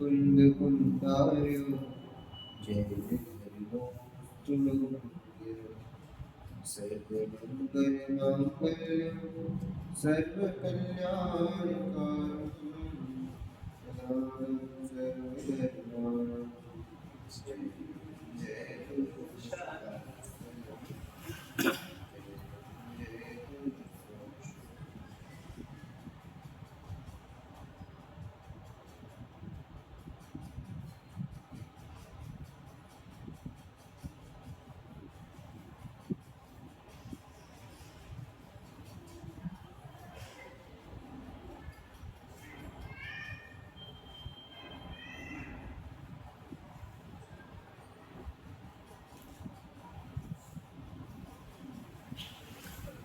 कुंद कुंदार्यो जय सर्वमंगलमांगल्यं सर्वकल्याणकारिणं सर्वधर्माणां जय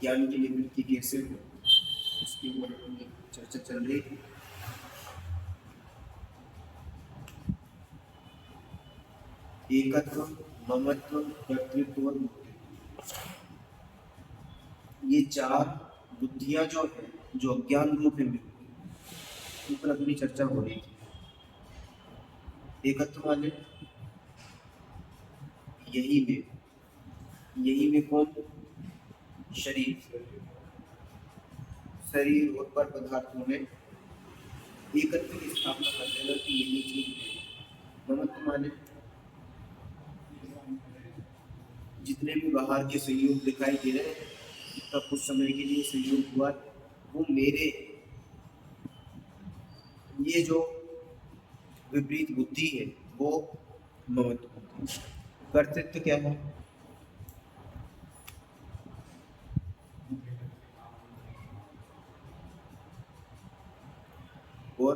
ज्ञान की निवृत्ति कैसे हो उसके ऊपर चर्चा चल रही है। एकत्व, ममत्व, कर्तृत्व और मुक्ति, ये चार बुद्धियां जो है, जो अज्ञान रूप है, उन पर अपनी चर्चा हो रही थी। एकत्व माने यही में कौन? शरीर और पर पदार्थों में एकत्व की स्थापना कर देना कि यही चीज है। ममत्व माने जितने भी बाहर के संयोग दिखाई दे रहे हैं, उसका कुछ समय के लिए संयोग हुआ, वो मेरे, ये जो विपरीत बुद्धि है वो ममत्व बुद्धि। कर्तृत्व क्या है? और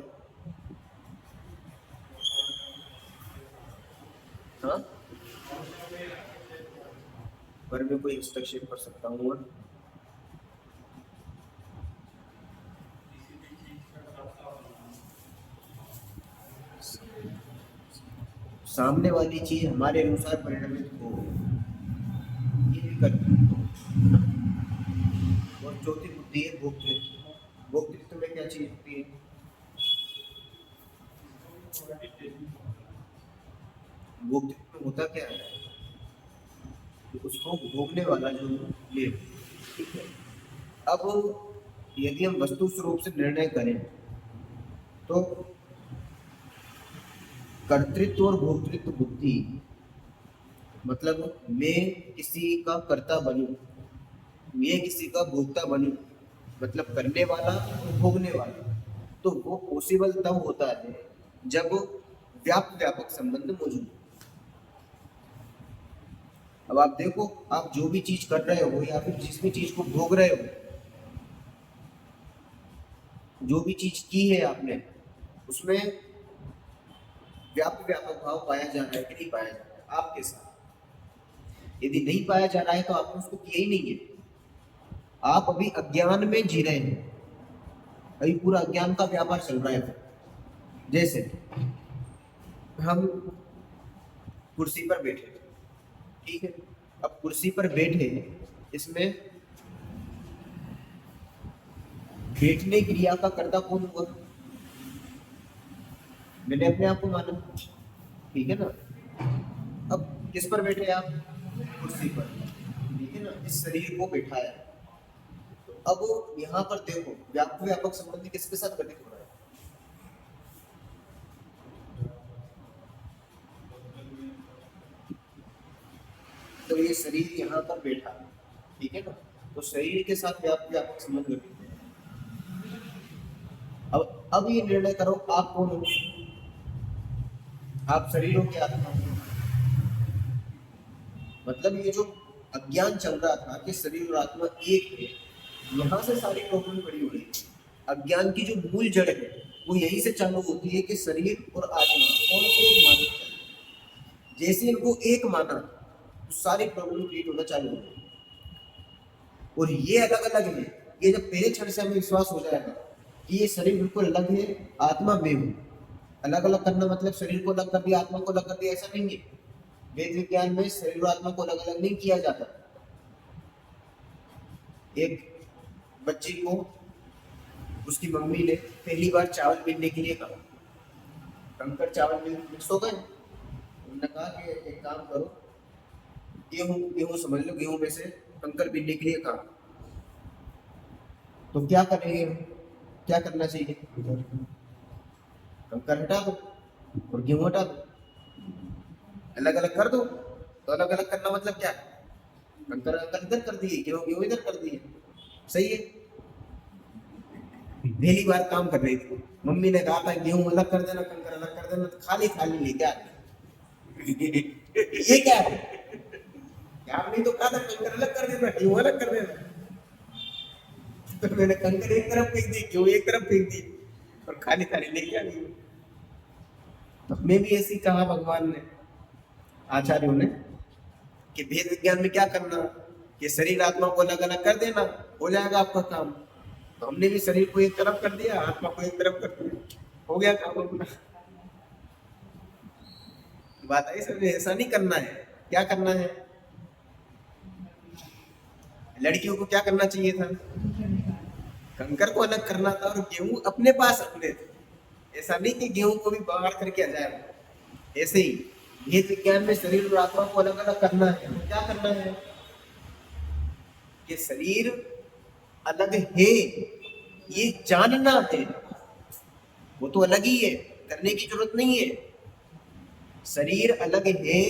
हाँ, पर मैं कोई हस्तक्षेप कर सकता हूँ। और सामने वाली चीज हमारे अनुसार परिणमित हो, ये भी कर्तृत्व। और चौथी बुद्धि है भोक्तृत्व। भोक्तृत्व में क्या चीज होती है? भोक्तृत्व में होता क्या है? उसको भोगने वाला जो ये, ठीक है। अब यदि हम वस्तु स्वरूप से निर्णय करें तो कर्तृत्व और भोक्तृत्व बुद्धि, मतलब मैं किसी का कर्ता बनूं, मैं किसी का भोक्ता बनूं, मतलब करने वाला और भोगने वाला, तो वो पॉसिबल तब होता है जब व्यापक संबंध मौजूद हो। अब आप देखो, आप जो भी चीज कर रहे हो या फिर जिस भी चीज को भोग रहे हो, जो भी चीज की है आपने, उसमें व्यापक भाव पाया जा रहा है कि नहीं पाया जा रहा है आपके साथ? यदि नहीं पाया जा रहा है तो आपने उसको किया ही नहीं है। आप अभी अज्ञान में जी रहे हैं, अभी पूरा अज्ञान का व्यापार चल रहा है। जैसे हम कुर्सी पर बैठे, ठीक है। अब कुर्सी पर बैठे, इसमें बैठने क्रिया का कर्ता कौन हुआ? मैंने अपने आप को माना, ठीक है ना। अब किस पर बैठे आप? कुर्सी पर, ठीक है ना। इस शरीर को बैठाया, तो अब यहाँ पर देखो व्यापक संबंध किसके साथ घटित हो रहा है? तो ये शरीर यहाँ पर बैठा, ठीक है ना, तो शरीर के साथ व्यापक संबंध घटित हो रहा है। अब ये निर्णय करो, आप कौन हो? आप शरीर हो कि आत्मा हो? मतलब ये जो अज्ञान चल रहा था कि शरीर और आत्मा एक है, यहाँ से सारी प्रॉब्लम खड़ी हो रही है। अज्ञान की जो मूल जड़ है वो यहीं से चालू होती है कि शरीर और आत्मा कौन से एक माने। जैसे इनको एक माना, तो सारी प्रॉब्लम क्रिएट होना चालू हो गई। और ये अलग अलग है, ये जब पहले क्षण से हमें विश्वास हो जाएगा कि ये शरीर बिल्कुल अलग है, आत्मा मैं हूँ। अलग अलग करना मतलब शरीर को अलग कर दिया, आत्मा को अलग कर दिया, ऐसा नहीं है। वेद विज्ञान में शरीर और आत्मा को अलग अलग नहीं किया जाता। एक बच्ची को उसकी मम्मी ने पहली बार चावल बीनने के लिए कहा, कंकड़ चावल मिक्स हो गए, उन्होंने कहा कि एक काम करो, गेहूं गेहूं समझ लो, गेहूं में से कंकड़ बीनने के लिए कहा, तो क्या करेंगे, क्या करना चाहिए, कंकड़ हटा दो और गेहूं हटा दो, अलग अलग कर दो। तो अलग अलग करना मतलब क्या है, कंकड़ कंकड़ इधर कर दिए, गेहूं गेहूं इधर कर दिए, सही है। पहली बार काम कर रही थी, मम्मी ने कहा था गेहूं अलग कर देना, कंकड़ अलग कर देना, तो खाली खाली लेके आते। ये क्या है, क्या आपने तो कहा था कंकड़ अलग कर देना, गेहूं अलग कर देना। तो मैंने कंकड़ एक तरफ फेंक दी, गेहूं एक तरफ फेंक दी और खाली खाली लेके आ गई। तो हमें भी ऐसी कहा भगवान ने, आचार्यों ने, कि भेद विज्ञान में क्या करना, कि शरीर आत्मा को अलग अलग कर देना, हो जाएगा आपका काम। तो हमने भी शरीर को एक तरफ कर दिया, आत्मा को एक तरफ कर दिया, हो गया काम अपना। बात है सर, ऐसा नहीं करना है। क्या करना है, लड़कियों को क्या करना चाहिए था, कंकर को अलग करना था और गेहूं अपने पास रखने थे। ऐसा नहीं कि गेहूं को भी बाहर करके आ जाए, ऐसे ही भेद विज्ञान में शरीर और आत्मा को अलग अलग करना है। तो क्या करना है, कि शरीर अलग है ये जानना है, वो तो अलग ही है, करने की जरूरत नहीं है। शरीर अलग है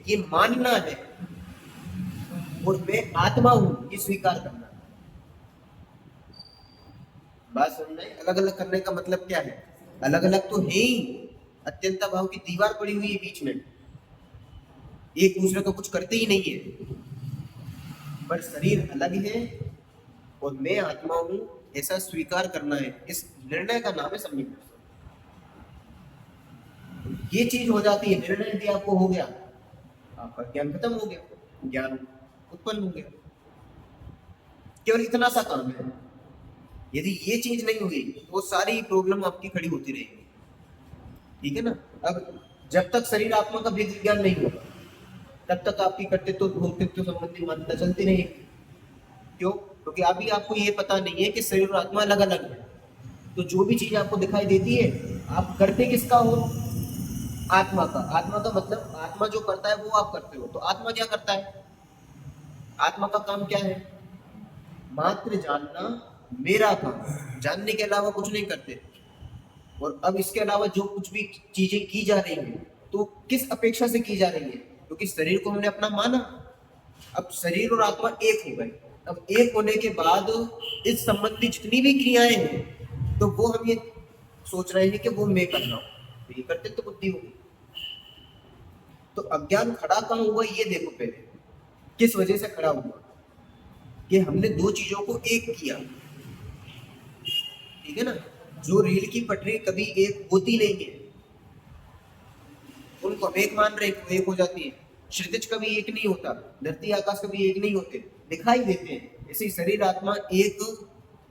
ये मानना है, और मैं आत्मा हूं ये स्वीकार करना। बात समझ में? अलग अलग करने का मतलब क्या है, अलग अलग तो है ही, अत्यंत भाव की दीवार पड़ी हुई है बीच में, एक दूसरे को कुछ करते ही नहीं है, पर शरीर अलग है और मैं आत्मा हूं ऐसा स्वीकार करना है। इस निर्णय का नाम है सम्यक दर्शन। ये चीज हो जाती है, निर्णय यदि आपको हो गया, आपका ज्ञान खत्म हो गया, ज्ञान उत्पन्न हो गया। केवल इतना सा काम है। यदि ये चीज नहीं हुई तो सारी प्रॉब्लम आपकी खड़ी होती रहेगी, ठीक है ना। अब जब तक शरीर आत्मा का भेद विज्ञान नहीं होगा, तब तक आपकी कर्तृत्व भोक्तृत्व संबंधी मान्यता चलती रहेगी। क्यों? क्योंकि अभी आपको ये पता नहीं है कि शरीर और आत्मा अलग अलग है। तो जो भी चीज आपको दिखाई देती है, आप करते किसका हो, आत्मा का। आत्मा का मतलब आत्मा जो करता है वो आप करते हो। तो आत्मा क्या करता है, आत्मा का काम क्या है, मात्र जानना, मेरा काम, जानने के अलावा कुछ नहीं करते। और अब इसके अलावा जो कुछ भी चीजें की जा रही हैं, तो किस अपेक्षा से की जा रही है, क्योंकि शरीर को हमने अपना माना। अब शरीर और आत्मा एक हो गए, अब एक होने के बाद इस संबंधी जितनी भी क्रियाएं हैं, तो वो हम ये सोच रहे हैं कि वो मैं कर रहा हूं, तो ये करते तो बुद्धि होगी। तो अज्ञान खड़ा कहां हुआ ये देखो पहले, किस वजह से खड़ा हुआ, कि हमने दो चीजों को एक किया, ठीक है ना। जो रेल की पटरी कभी एक होती नहीं है, उनको हम एक मान रहे हैं, वो एक हो जाती है। क्षितिज कभी एक नहीं होता, धरती आकाश कभी एक नहीं होते, दिखाई देते हैं। ऐसे शरीर आत्मा एक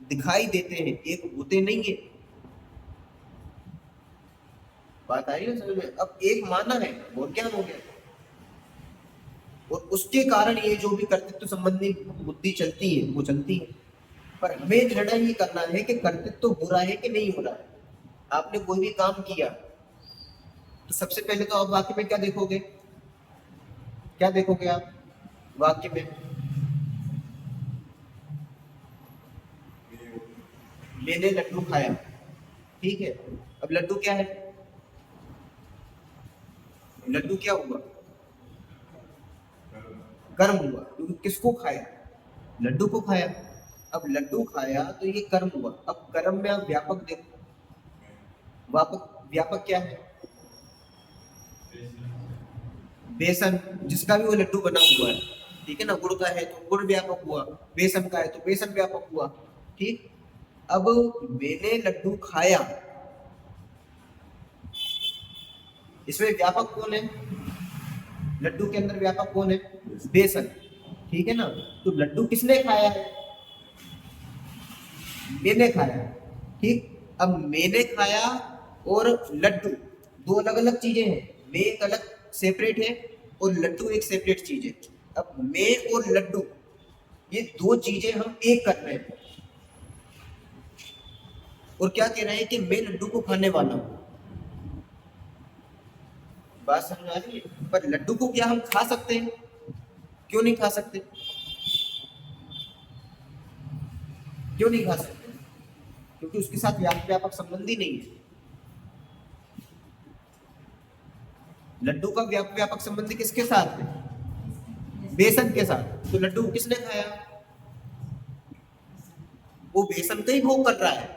दिखाई देते हैं, एक होते नहीं है। बात आई ना समझ में? अब एक माना है और ज्ञान हो गया, और उसके कारण ये जो भी कर्तृत्व संबंधी बुद्धि चलती है वो चलती है। पर हमें निर्णय ये करना है कि कर्तृत्व हो रहा है कि नहीं हो रहा है। आपने कोई भी काम किया तो सबसे पहले तो आप वाक्य में क्या देखोगे, क्या देखोगे आप वाक्य में, मैंने लड्डू खाया, ठीक है। अब लड्डू क्या है, लड्डू क्या हुआ, कर्म हुआ, क्योंकि किसको खाया, लड्डू को खाया। अब लड्डू खाया तो ये कर्म हुआ। अब कर्म में आप व्यापक देखो, व्यापक व्यापक क्या है, बेसन, जिसका भी वो लड्डू बना हुआ है, ठीक है ना। गुड़ का है तो गुड़ व्यापक हुआ, बेसन का है तो बेसन व्यापक हुआ, ठीक। अब मैंने लड्डू खाया, इसमें व्यापक कौन है, लड्डू के अंदर व्यापक कौन है, बेसन, ठीक है ना। तो लड्डू किसने खाया है? मैंने खाया, ठीक। अब मैंने खाया और लड्डू दो अलग अलग चीजें हैं। मैं एक अलग सेपरेट है और लड्डू एक सेपरेट चीज है। अब मैं और लड्डू ये दो चीजें हम एक कर रहे हैं और क्या कह रहे हैं कि मैं लड्डू को खाने वाला हूं। बात समझ आ रही है? पर लड्डू को क्या हम खा सकते हैं? क्यों नहीं खा सकते? क्यों नहीं खा सकते? क्योंकि उसके साथ व्यापक संबंध ही नहीं है। लड्डू का व्यापक संबंध किसके साथ है? बेसन के साथ। तो लड्डू किसने खाया? वो बेसन का ही भोग कर रहा है।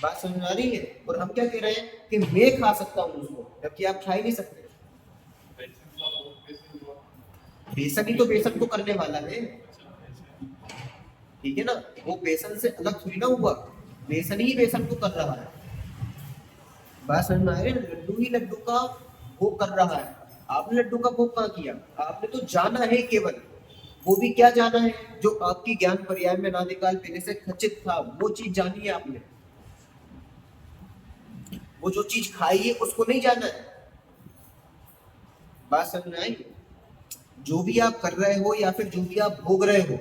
बात समझ आ रही है? और हम क्या कह रहे हैं कि मैं खा सकता हूं उसको, जबकि आप खा ही नहीं सकते। बेसन ही तो बेसन को करने वाला है, ठीक है ना। वो बेसन से अलग थोड़ी ना हुआ, बेसन ही बेसन को कर रहा है। बात समझ में आ रही है? लड्डू ही लड्डू का भोग कर रहा है। आपने लड्डू का भोग कहाँ किया? आपने तो जाना है केवल। वो भी क्या जाना है? जो आपकी ज्ञान पर्याय में नादिकाल पहले से खचित था, वो चीज जानी है आपने। वो जो चीज खाई है उसको नहीं जाना है। बात समझ में आई? जो भी आप कर रहे हो या फिर जो भी आप भोग रहे हो,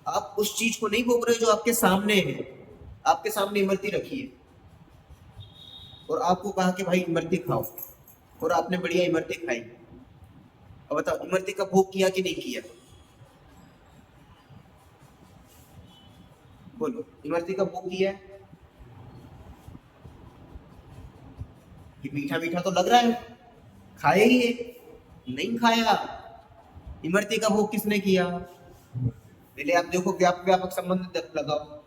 आप उस चीज को नहीं भोग रहे हो जो आपके सामने है। आपके सामने इमरती रखी है और आपको कहा कि भाई इमरती खाओ, और आपने बढ़िया इमरती खाई। अब बताओ, इमरती का भोग किया कि नहीं किया? बोलो, इमरती का भोग किया है? कि मीठा मीठा तो लग रहा है, खाया ही है? नहीं खाया। इमरती का भोग किसने किया? पहले आप देखो, व्यापक संबंध लगाओ।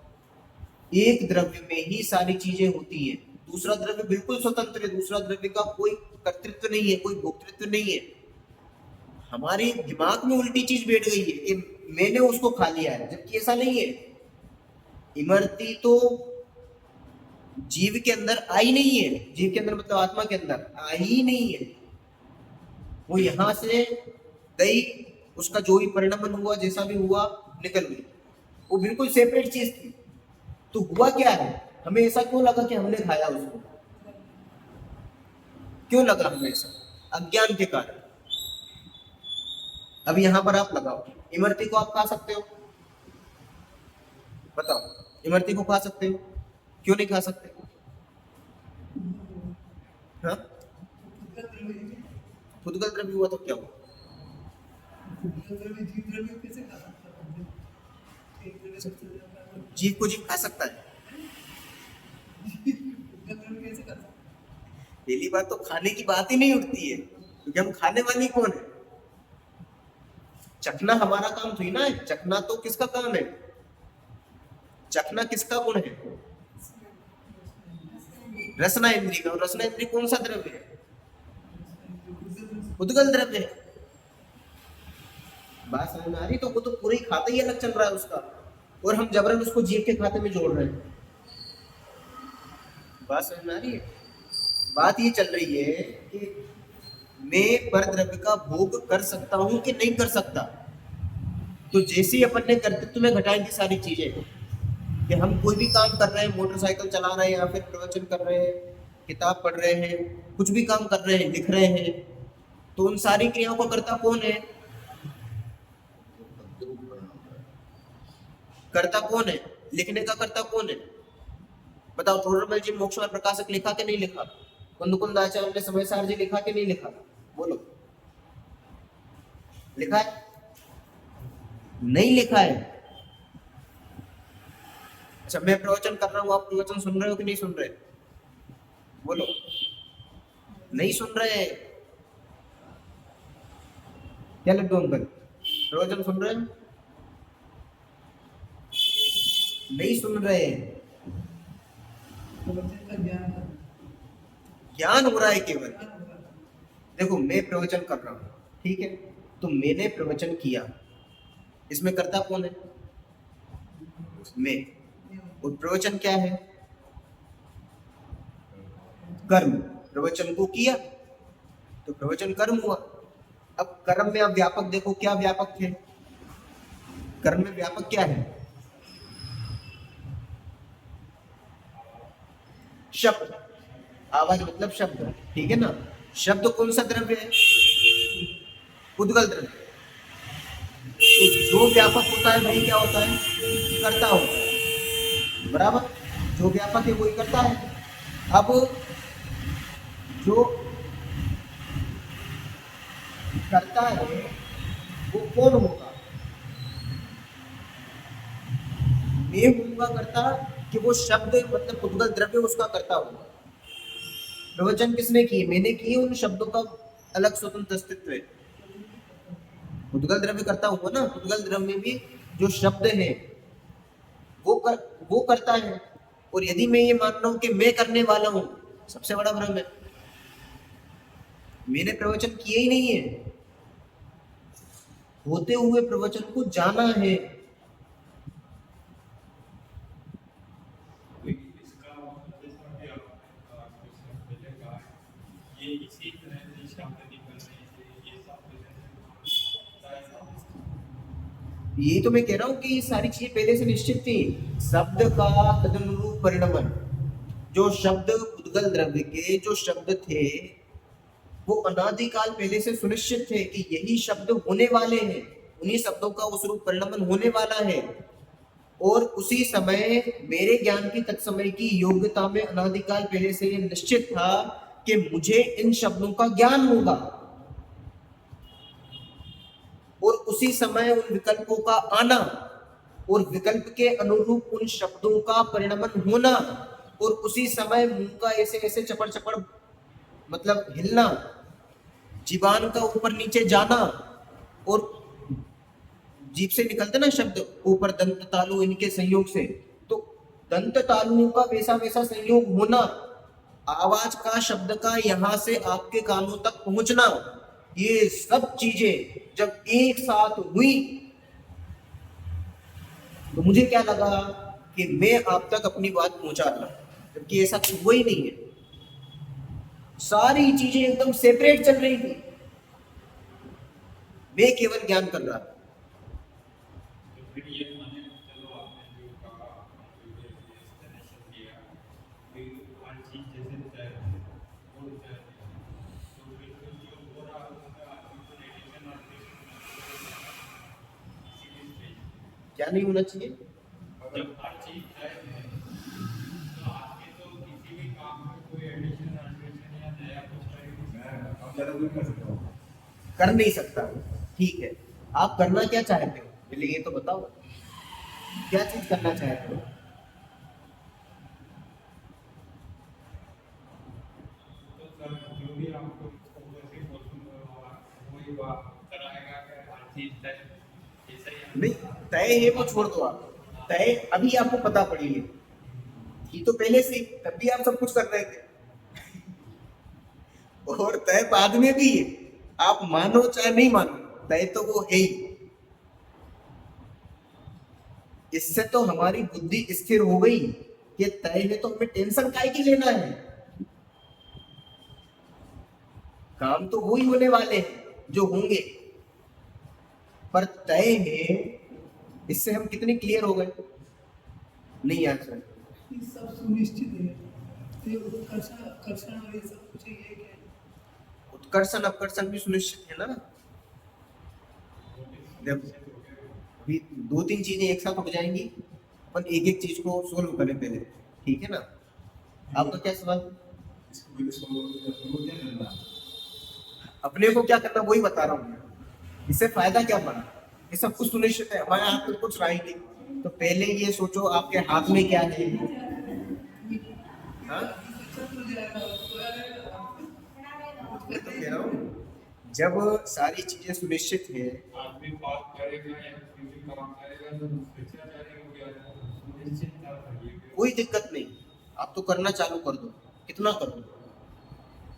एक द्रव्य में ही सारी चीजें होती हैं। दूसरा द्रव्य बिल्कुल स्वतंत्र है, दूसरा द्रव्य का कोई कर्तृत्व नहीं है, कोई भोक्तृत्व नहीं है। हमारे दिमाग में उल्टी चीज बैठ गई है कि मैंने उसको खा लिया है, जबकि ऐसा नहीं है। इमरती तो जीव के अंदर आई नहीं है, जीव के अंदर मतलब आत्मा के अंदर आई ही नहीं है। वो यहां से गई, उसका जो भी परिणाम हुआ, जैसा भी हुआ, निकल गई। वो बिल्कुल सेपरेट चीज थी। तो हुआ क्या है? हमें ऐसा क्यों लगा कि हमने खाया उसको? क्यों लगा हमें ऐसा? अज्ञान के कारण। अब यहां पर आप लगाओ, इमरती को आप खा सकते हो? बताओ, इमरती को खा सकते हो? क्यों नहीं खा सकते? हाँ? खुदगल द्रव्य हुआ तो क्या हुआ? जीव को जीव खा सकता है? पहली बात तो खाने की बात ही नहीं उठती है, क्योंकि हम खाने वाले कौन है? चखना हमारा काम थोड़ी ना है। चखना तो किसका काम है? चखना किसका गुण है? रसना इंद्री का। रसना इंद्री कौन सा द्रव्य है? उद्गल द्रव्य है। बात समझ में आ रही? तो वो तो पूरी खाते ही अलग चल रहा है उसका, और हम जबरन उसको जीव के खाते में जोड़ रहे हैं। बात समझ में आ रही है? बात ये चल रही है कि मैं पर द्रव्य का भोग कर सकता हूं कि नहीं कर सकता। तो जैसे ही अपन ने कर्तृत्व में घटाई थी सारी चीजें, कि हम कोई भी काम कर रहे हैं, मोटरसाइकिल चला रहे हैं या फिर प्रवचन कर रहे हैं, किताब पढ़ रहे हैं, कुछ भी काम कर रहे हैं, लिख रहे हैं, तो उन सारी क्रियाओं का कर्ता कौन है? कर्ता कौन है? लिखने का कर्ता कौन है? बताओ, थोड़रमल जी मोक्ष और प्रकाशक लिखा कि नहीं लिखा? कुंद आचार्य ने समय सार जी लिखा कि नहीं लिखा? बोलो, लिखा है? नहीं लिखा है। अच्छा, मैं प्रवचन कर रहा हूँ, आप प्रवचन सुन रहे हो कि नहीं सुन रहे? बोलो, नहीं सुन रहे? क्या लड्डू अंकल, प्रवचन सुन रहे हैं? नहीं सुन रहे? ज्ञान हो रहा है केवल। देखो, मैं प्रवचन कर रहा हूँ, ठीक है, तो मैंने प्रवचन किया, इसमें कर्ता कौन है? मैं। और प्रवचन क्या है? कर्म। प्रवचन को किया तो प्रवचन कर्म हुआ। अब कर्म में आप व्यापक देखो, क्या व्यापक थे? कर्म में व्यापक क्या है? शब्द। आवाज मतलब शब्द, ठीक है ना? शब्द कौन सा द्रव्य है? उद्गल द्रव्य। तो जो व्यापक होता है वही क्या होता है? कर्ता होता है, बराबर। जो व्यापक है वही करता है। अब जो करता है वो कौन होगा? मैं होऊंगा करता, कि वो शब्द मतलब उद्गल द्रव्य उसका करता होगा? प्रवचन किसने किए? मैंने किए। उन शब्दों का अलग स्वतंत्र अस्तित्व है। उद्गल द्रव्य करता होगा ना। उद्गल द्रव्य में भी जो शब्द है वो करता है। और यदि मैं ये मान रहा हूं कि मैं करने वाला हूं, सबसे बड़ा भ्रम है। मैंने प्रवचन किए ही नहीं है, होते हुए प्रवचन को जाना है। ये तो मैं कह रहा हूं कि ये सारी चीजें पहले से निश्चित थी। शब्द का तदनुरूप परिणमन, जो शब्द उद्गल द्रव्य के जो शब्द थे वो अनादिकाल पहले से सुनिश्चित थे कि यही शब्द होने वाले हैं, उन्हीं शब्दों का उस रूप परिणमन होने वाला है। और उसी समय मेरे ज्ञान की तत्समय की योग्यता में अनादिकाल पहले से ये निश्चित था कि मुझे इन शब्दों का ज्ञान होगा। और उसी समय उन विकल्पों का आना और विकल्प के अनुरूप उन शब्दों का परिणमन होना, और उसी समय मुंह का ऐसे ऐसे चपड़ चपड़ मतलब हिलना, जीवान का ऊपर नीचे जाना, और जीभ से निकलते ना शब्द ऊपर दंत तालु इनके संयोग से, तो दंत तालुओं का वैसा वैसा संयोग होना, आवाज का शब्द का यहां से आपके कानों तक पहुंचना, ये सब चीजें जब एक साथ हुई तो मुझे क्या लगा कि मैं आप तक अपनी बात पहुंचा रहा, जबकि ऐसा हुआ ही नहीं है। सारी चीजें एकदम सेपरेट चल रही थी, मैं केवल ज्ञान कर रहा था। क्या नहीं होना चाहिए? कर नहीं सकता, ठीक है। आप करना क्या चाहते हो पहले ये तो बताओ, क्या चीज करना चाहते हो? नहीं, तय है वो छोड़ दो आप। तय अभी आपको पता पड़ी है, ये तो पहले से तब भी आप सब कुछ कर रहे थे, और तय बाद में भी है। आप मानो चाहे नहीं मानो, तय तो वो है ही। इससे तो हमारी बुद्धि स्थिर हो गई कि तय है तो हमें टेंशन काहे की लेना है, काम तो वो ही होने वाले हैं जो होंगे, पर तय है। इससे हम कितने क्लियर हो गए? नहीं यार सर, ये सब सुनिश्चित है। तो ये उत्कर्षण आकर्षण और ये सब कुछ ये क्या है? उत्कर्षण अपकर्षण भी सुनिश्चित है ना। जब अभी दो तीन चीजें एक साथ हो जाएंगी, अपन एक एक चीज को सोल्व करें पहले, ठीक है ना? आपका क्या सवाल? अपने को क्या करना वही बता रहा हूँ मैं। इससे फायदा क्या पड़ा? ये सब कुछ सुनिश्चित है, हमारे हाथ में कुछ रहा ही नहीं। तो पहले ये सोचो आपके हाथ में क्या है। हाँ? मैं तो कह रहा हूँ जब सारी चीजें सुनिश्चित है, आदमी बात करेगा या कोई भी काम करेगा तो शिष्टाचारी हो गया तो सुनिश्चित था कोई दिक्कत नहीं, आप तो करना चालू कर दो, कितना कर दो,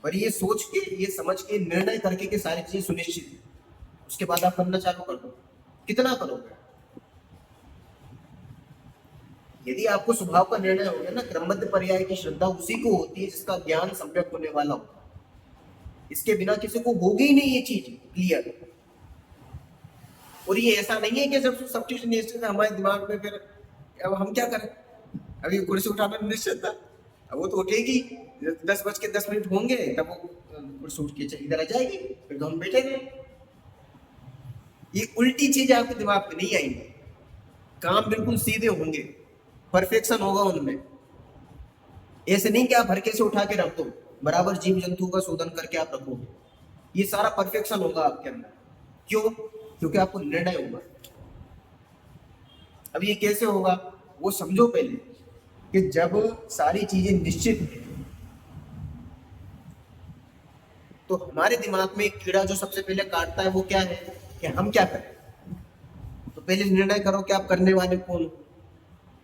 पर ये सोच के ये समझ के निर्णय करके कि सारी चीजें सुनिश्चित है, उसके बाद आप करना चालू कर दो। कितना करोगे? यदि आपको स्वभाव का निर्णय हो गया ना, क्रमबद्ध पर्याय की श्रद्धा उसी को होती है जिसका ज्ञान सम्यक होने वाला हो। इसके बिना किसी को होगी ही नहीं ये चीज क्लियर। और ये ऐसा नहीं है कि जब सब चीज निश्चित है हमारे दिमाग में, फिर अब हम क्या करें। अभी कुर्सी उठाना निश्चित था, अब वो तो उठेगी, 10:10 होंगे तब वो कुर्सी उठ के इधर आ जाएगी, फिर तो हम बैठेंगे। ये उल्टी चीजें आपके दिमाग में नहीं आएंगी, काम बिल्कुल सीधे होंगे, परफेक्शन होगा उनमें। ऐसे नहीं कि आप हल्के से उठा के रख दो, बराबर जीव जंतु का शोधन करके आप रखोगे, ये सारा परफेक्शन होगा आपके अंदर। क्यों? क्योंकि आपको निर्णय होगा। अब ये कैसे होगा वो समझो पहले, कि जब सारी चीजें निश्चित है तो हमारे दिमाग में एक कीड़ा जो सबसे पहले काटता है वो क्या है, कि हम क्या करें। तो पहले निर्णय करो कि आप करने वाले कौन हो,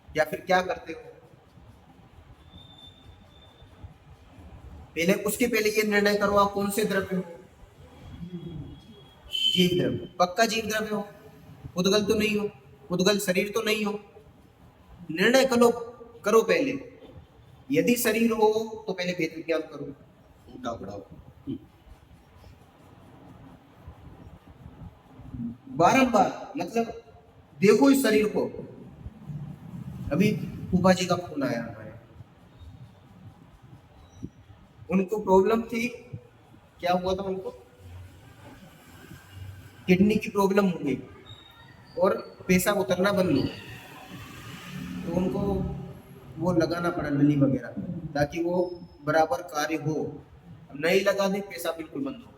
या फिर क्या करते हो। उसके पहले ये निर्णय करो आप कौन से द्रव्य हो। जीव द्रव्य, पक्का जीव द्रव्य हो, उद्गल तो नहीं हो, उद्गल शरीर तो नहीं हो। निर्णय करो पहले, यदि शरीर हो तो पहले वेद विज्ञान करो, उठाओ बढ़ाओ, बारंबार, मतलब देखो इस शरीर को। अभी फूफा जी का फोन आया हमारे, उनको प्रॉब्लम थी, क्या हुआ था उनको, किडनी की प्रॉब्लम हो गई और पेशाब उतरना बंद हो गया, तो उनको वो लगाना पड़ा नली वगैरह, ताकि वो बराबर कार्य हो। अब नहीं लगा दे, पेशाब बिल्कुल बंद हो।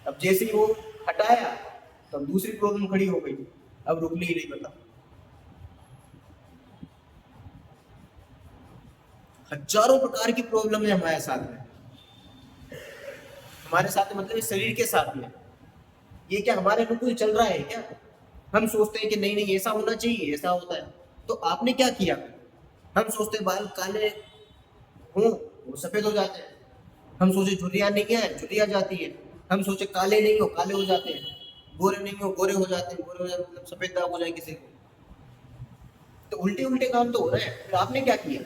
अब जैसे ही वो हटाया तो दूसरी प्रॉब्लम खड़ी हो गई, अब रुकने ही नहीं पता। हजारों प्रकार की प्रॉब्लम है हमारे साथ में, मतलब इस शरीर के साथ में। ये क्या हमारे अनुकूल चल रहा है क्या? हम सोचते हैं कि नहीं नहीं ऐसा होना चाहिए, ऐसा होता है। तो आपने क्या किया? हम सोचते बाल काले हो वो सफेद हो जाते हैं, हम सोचे झुर्रियां नहीं है, झुर्रियां जाती है, हम सोचे काले नहीं हो, काले हो जाते हैं, गोरे नहीं हो, गोरे हो जाते हैं, गोरे हो जाते मतलब सफेद दाग हो जाए किसी को। तो उल्टे उल्टे काम तो हो रहे हैं। फिर आपने क्या किया?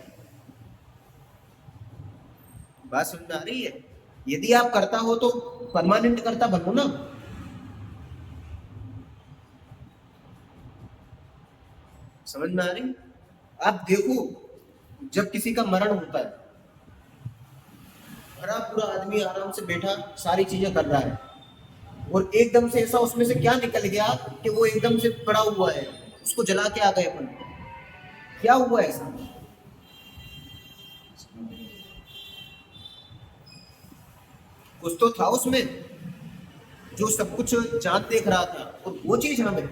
बात समझ में आ रही है? यदि आप करता हो तो परमानेंट करता बनो ना। समझ में आ रही? आप देखो, जब किसी का मरण होता है, भरा पूरा आदमी आराम से बैठा सारी चीजें कर रहा है, और एकदम से ऐसा उसमें से क्या निकल गया कि वो एकदम से पड़ा हुआ है, उसको जला के आ गए अपन। क्या हुआ ऐसा? कुछ तो था उसमें जो सब कुछ जान देख रहा था, और वो चीज हमें,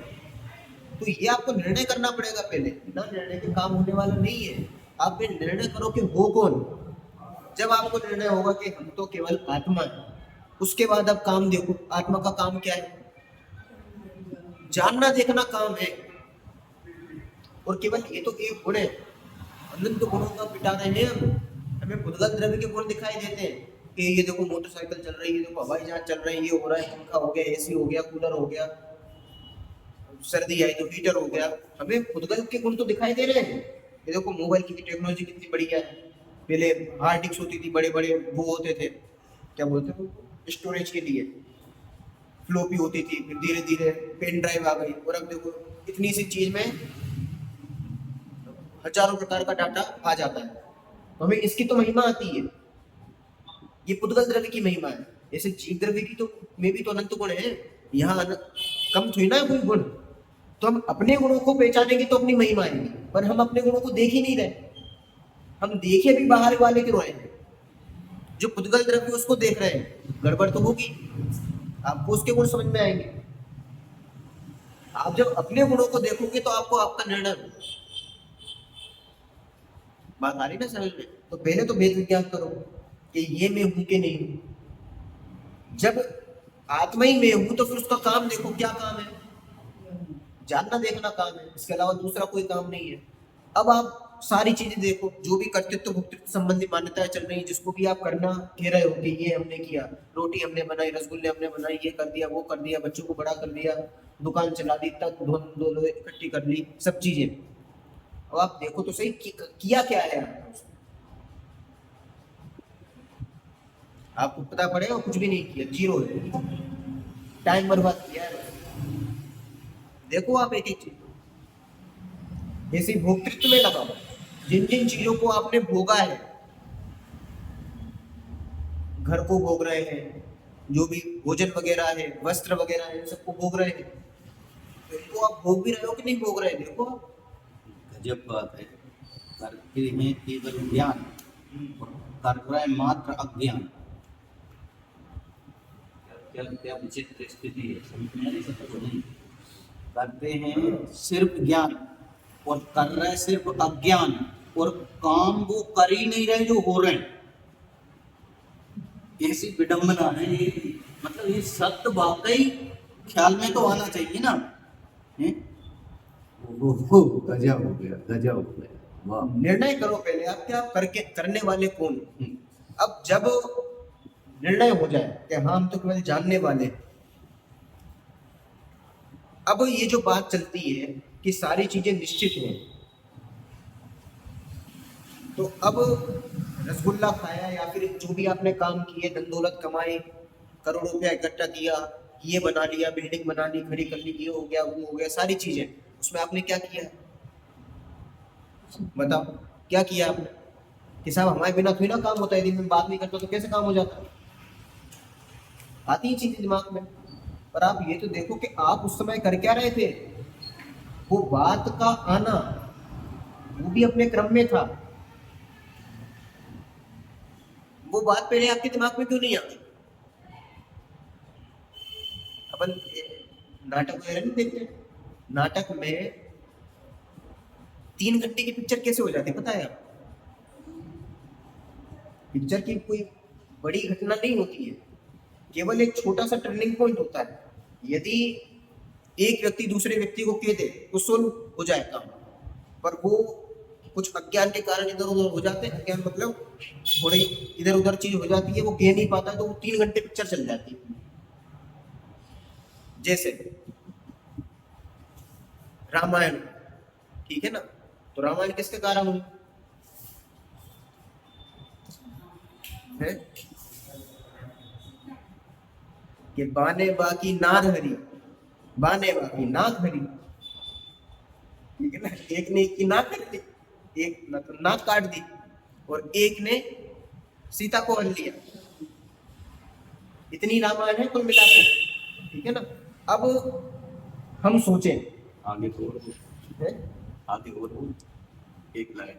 तो ये आपको निर्णय करना पड़ेगा पहले। बिना निर्णय के काम होने वाला नहीं है। आप भी निर्णय करो कि हो कौन। जब आपको निर्णय होगा कि हम तो केवल आत्मा है, उसके बाद अब काम देखो, आत्मा का काम क्या है? जानना देखना काम है। और केवल ये तो एक गुण है, अनंत गुणों का पिटा रहे हैं हम। हमें भूतगल द्रव्य के गुण दिखाई देते हैं कि ये देखो मोटरसाइकिल चल रही है, देखो हवाई जहाज चल रही है, ये हो रहा है, पंखा हो गया, एसी हो गया, कूलर हो गया, सर्दी आई तो हीटर हो गया। हमें भूतगल के गुण तो दिखाई दे रहे हैं। ये देखो मोबाइल की टेक्नोलॉजी कितनी बढ़िया है। पहले हार्ड डिस्क होती थी, बड़े बड़े वो होते थे, क्या बोलते थे, स्टोरेज के लिए फ्लोपी होती थी, फिर धीरे धीरे पेन ड्राइव आ गई, और अब देखो इतनी सी चीज में हजारों प्रकार का डाटा आ जाता है। तो हमें इसकी तो महिमा आती है, ये पुद्गल द्रव्य की महिमा है। ऐसे जीव द्रव्य की तो में भी तो अनंत गुण है, यहाँ कम थोड़ी ना कोई गुण। तो हम अपने गुणों को पहचानेंगे तो अपनी महिमा आएगी, पर हम अपने गुणों को देख ही नहीं रहे। हम देखे भी बाहर वाले के रोए, जो पुद्गल द्रव्य उसको देख रहे हैं, गड़बड़ तो होगी। आपको उसके गुण समझ में आएंगे। आप जब अपने गुणों को देखोगे तो आपको आपका निर्णय, बात आ रही ना समझ में? तो पहले तो भेद विज्ञान करो कि ये मैं हूं कि नहीं हूं। जब आत्मा ही मैं हूं तो फिर उसका काम देखो, क्या काम है? जानना देखना काम है, इसके अलावा दूसरा कोई काम नहीं है। अब आप सारी चीजें देखो, जो भी कर्तृत्व भोक्तृत्व संबंधी मान्यताएं चल रही है, जिसको भी आप करना कह रहे हो कि ये हमने किया, रोटी हमने बनाई, रसगुल्ले हमने बनाई, ये कर दिया, वो कर दिया, बच्चों को बड़ा कर दिया, दुकान चला दी, तक दो लोग इकट्ठी कर ली, सब चीजें। अब आप देखो तो सही किया क्या है। आपको पता पड़ेगा कुछ भी नहीं किया, जीरो है, टाइम बर्बाद किया है। देखो आप एक एक चीज जैसे भोक्तृत्व में लगाओ, जिन जिन चीजों को आपने भोगा है, घर को भोग रहे हैं, जो भी भोजन वगैरह है, वस्त्र वगैरह है, सबको भोग रहे हैं, तो इनको आप भोग भी रहे हो कि नहीं भोग रहे हैं, देखो आप। गजब बात है। करते हैं केवल ज्ञान और कर रहे हैं मात्र अज्ञान। क्या क्या विचित्र स्थिति है, समझ में नहीं सकते नहीं। करते हैं सिर्फ ज्ञान और कर रहे हैं सिर्फ अज्ञान, और काम वो कर ही नहीं रहे जो हो रहे हैं। ऐसी विडंबना है ये, मतलब ये सत्य वाकई ख्याल में तो आना चाहिए ना। हैं? ओहो, गजब हो गया, गजब हो गया, वाह। निर्णय करो पहले आप क्या करके करने वाले कौन हो। अब जब निर्णय हो जाए कि हाँ हम तो केवल जानने वाले हैं, अब ये जो बात चलती है कि सारी चीजें निश्चित हैं, तो अब रसगुल्ला खाया या फिर जो भी आपने काम किए, धन दौलत कमाए, करोड़ों रुपया इकट्ठा किया, ये बना लिया, बिल्डिंग बना ली, खड़ी कर ली, ये हो गया, वो हो गया, सारी चीजें, उसमें आपने क्या किया, बताओ क्या किया आपने। कि साहब हमारे बिना थोड़ी ना काम होता है, यदि मैं बात नहीं करता तो कैसे काम हो जाता। आती ही चीजें दिमाग में। पर आप ये तो देखो कि आप उस समय कर क्या रहे थे, वो बात का आना वो भी अपने क्रम में था। वो बात पहले आपके दिमाग में क्यों नहीं आती। अपन नाटक वगैरह नहीं देखते, नाटक में 3 घंटे की पिक्चर कैसे हो जाती है पता है आप। पिक्चर की कोई बड़ी घटना नहीं होती है, केवल एक छोटा सा टर्निंग पॉइंट होता है। यदि एक व्यक्ति दूसरे व्यक्ति को कह दे तो सोल्व हो जाए काम, पर वो कुछ अज्ञान के कारण इधर उधर हो जाते हैं। अज्ञान मतलब थोड़ी इधर उधर चीज हो जाती है, वो कह नहीं पाता, तो वो 3 घंटे पिक्चर चल जाती है। जैसे रामायण, ठीक है ना, तो रामायण किसके कारण हुई है कि बाने बाकी नार हरी, बाने बाकी नाक हरी, ठीक है ना। एक ने एक की नाक हर ली, एक नाक काट दी, और एक ने सीता को हर लिया। इतनी रामायण है कुल मिलाकर, ठीक है ना। अब हम सोचें आगे तो और है? आगे और एक लाइन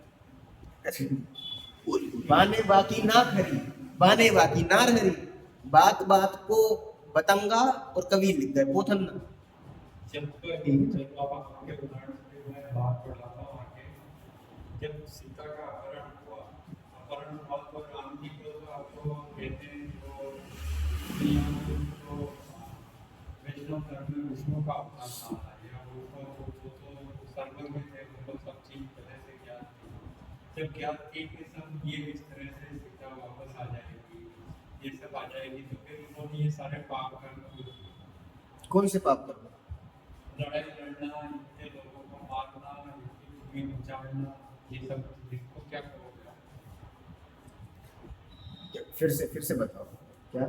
बाने बाकी नाक हरी, बाने बाकी नार हरी, बात बात को बतंगा और कवि लिख गए पोथन्ना। जब आप आगे उदाहरण से मैं बात बढ़ाता हूँ आगे, जब सीता का अपहरण हुआ तो राम जी को तो आपको कहते हैं जो वैष्णव धर्म में विष्णु का अवतार था, या वो तो सर्व में थे, उनको सब चीज पहले से ज्ञात थी। जब ज्ञात थी कि सब ये इस तरह से सीता वापस आ जाएगी, ये सब आ जाएगी, तो फिर उन्होंने ये सारे पाप कर्म, कौन से पाप कर्म, लड़ाई लड़ना, इतने लोगों को मारना, इतनी भूमि उजाड़ना, ये सब इसको क्या करोगे आप? फिर से बताओ क्या।